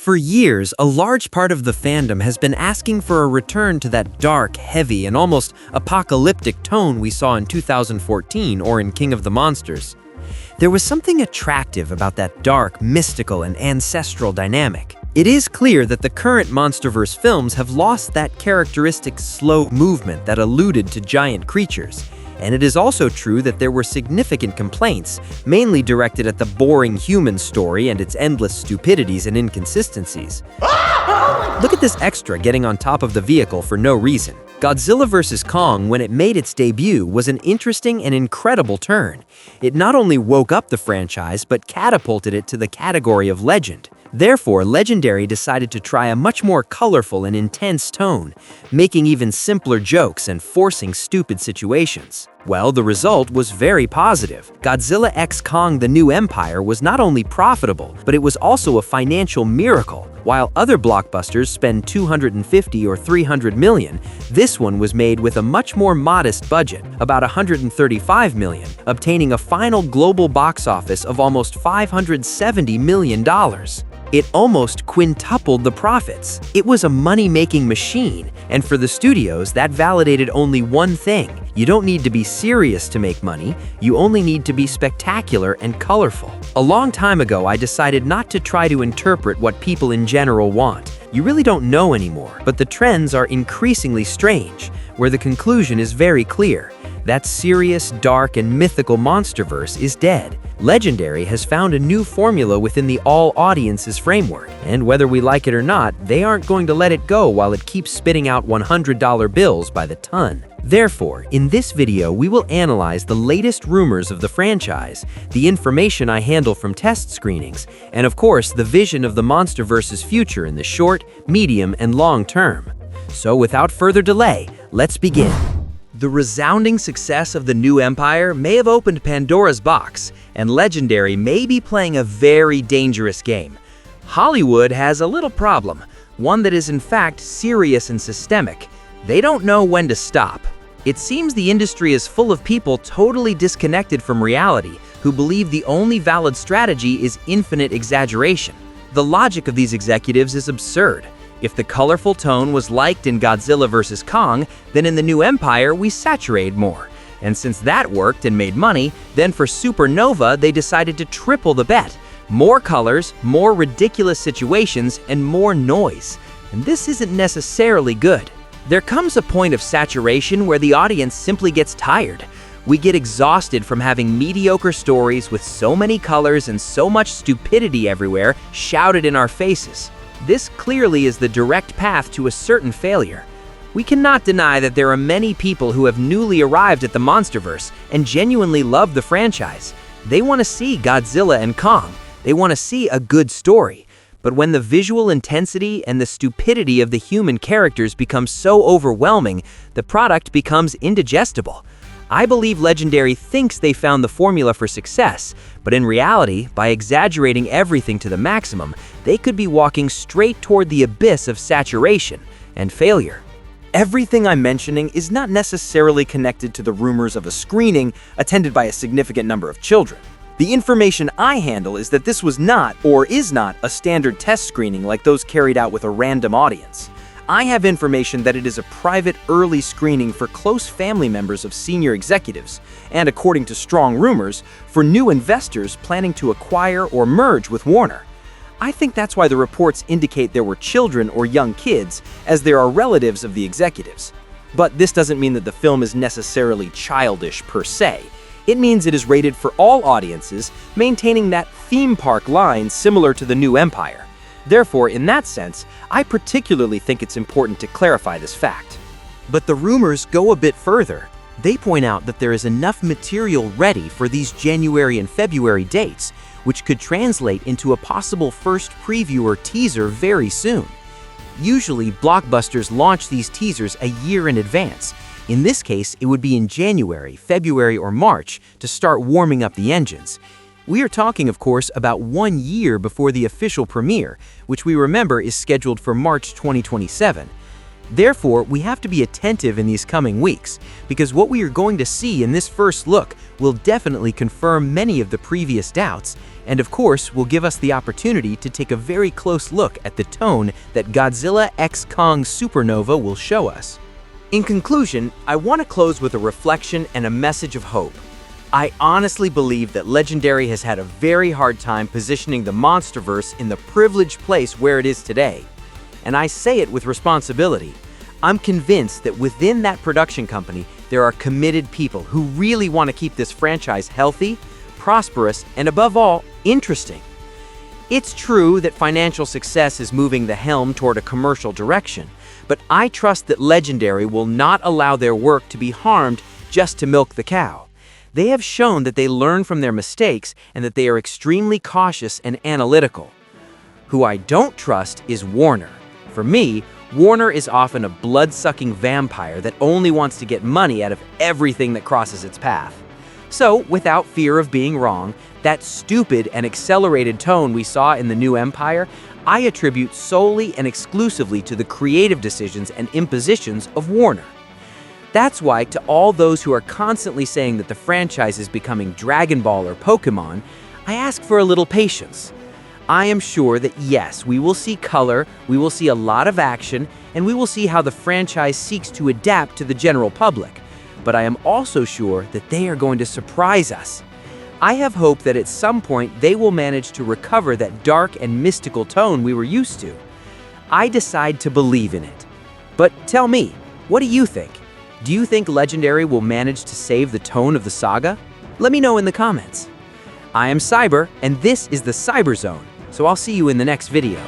For years, a large part of the fandom has been asking for a return to that dark, heavy, and almost apocalyptic tone we saw in 2014 or in King of the Monsters. There was something attractive about that dark, mystical, and ancestral dynamic. It is clear that the current MonsterVerse films have lost that characteristic slow movement that alluded to giant creatures. And it is also true that there were significant complaints, mainly directed at the boring human story and its endless stupidities and inconsistencies. Look at this extra getting on top of the vehicle for no reason. Godzilla vs. Kong, when it made its debut, was an interesting and incredible turn. It not only woke up the franchise, but catapulted it to the category of legend. Therefore, Legendary decided to try a much more colorful and intense tone, making even simpler jokes and forcing stupid situations. Well, the result was very positive. Godzilla x Kong: The New Empire was not only profitable, but it was also a financial miracle. While other blockbusters spend $250 or $300 million, this one was made with a much more modest budget, about $135 million, obtaining a final global box office of almost $570 million. It almost quintupled the profits. It was a money-making machine, and for the studios, that validated only one thing. You don't need to be serious to make money, you only need to be spectacular and colorful. A long time ago, I decided not to try to interpret what people in general want. You really don't know anymore, but the trends are increasingly strange, where the conclusion is very clear. That serious, dark, and mythical MonsterVerse is dead. Legendary has found a new formula within the all-audiences framework, and whether we like it or not, they aren't going to let it go while it keeps spitting out $100 bills by the ton. Therefore, in this video, we will analyze the latest rumors of the franchise, the information I handle from test screenings, and of course, the vision of the MonsterVerse's future in the short, medium, and long term. So without further delay, let's begin. The resounding success of The New Empire may have opened Pandora's box, and Legendary may be playing a very dangerous game. Hollywood has a little problem, one that is in fact serious and systemic. They don't know when to stop. It seems the industry is full of people totally disconnected from reality, who believe the only valid strategy is infinite exaggeration. The logic of these executives is absurd. If the colorful tone was liked in Godzilla vs. Kong, then in The New Empire we saturated more. And since that worked and made money, then for Supernova they decided to triple the bet. More colors, more ridiculous situations, and more noise. And this isn't necessarily good. There comes a point of saturation where the audience simply gets tired. We get exhausted from having mediocre stories with so many colors and so much stupidity everywhere shouted in our faces. This clearly is the direct path to a certain failure. We cannot deny that there are many people who have newly arrived at the MonsterVerse and genuinely love the franchise. They want to see Godzilla and Kong. They want to see a good story. But when the visual intensity and the stupidity of the human characters become so overwhelming, the product becomes indigestible. I believe Legendary thinks they found the formula for success, but in reality, by exaggerating everything to the maximum, they could be walking straight toward the abyss of saturation and failure. Everything I'm mentioning is not necessarily connected to the rumors of a screening attended by a significant number of children. The information I handle is that this was not, or is not, a standard test screening like those carried out with a random audience. I have information that it is a private early screening for close family members of senior executives, and according to strong rumors, for new investors planning to acquire or merge with Warner. I think that's why the reports indicate there were children or young kids, as there are relatives of the executives. But this doesn't mean that the film is necessarily childish per se. It means it is rated for all audiences, maintaining that theme park line similar to The New Empire. Therefore, in that sense, I particularly think it's important to clarify this fact. But the rumors go a bit further. They point out that there is enough material ready for these January and February dates, which could translate into a possible first preview or teaser very soon. Usually, blockbusters launch these teasers a year in advance. In this case, it would be in January, February, or March to start warming up the engines. We are talking, of course, about 1 year before the official premiere, which we remember is scheduled for March 2027. Therefore, we have to be attentive in these coming weeks, because what we are going to see in this first look will definitely confirm many of the previous doubts, and of course will give us the opportunity to take a very close look at the tone that Godzilla x Kong Supernova will show us. In conclusion, I want to close with a reflection and a message of hope. I honestly believe that Legendary has had a very hard time positioning the Monsterverse in the privileged place where it is today. And I say it with responsibility. I'm convinced that within that production company, there are committed people who really want to keep this franchise healthy, prosperous, and above all, interesting. It's true that financial success is moving the helm toward a commercial direction, but I trust that Legendary will not allow their work to be harmed just to milk the cow. They have shown that they learn from their mistakes and that they are extremely cautious and analytical. Who I don't trust is Warner. For me, Warner is often a blood-sucking vampire that only wants to get money out of everything that crosses its path. So, without fear of being wrong, that stupid and accelerated tone we saw in the new Empire, I attribute solely and exclusively to the creative decisions and impositions of Warner. That's why, to all those who are constantly saying that the franchise is becoming Dragon Ball or Pokemon, I ask for a little patience. I am sure that yes, we will see color, we will see a lot of action, and we will see how the franchise seeks to adapt to the general public. But I am also sure that they are going to surprise us. I have hope that at some point they will manage to recover that dark and mystical tone we were used to. I decide to believe in it. But tell me, what do you think? Do you think Legendary will manage to save the tone of the saga? Let me know in the comments. I am Cyber, and this is the CyberZone. So I'll see you in the next video.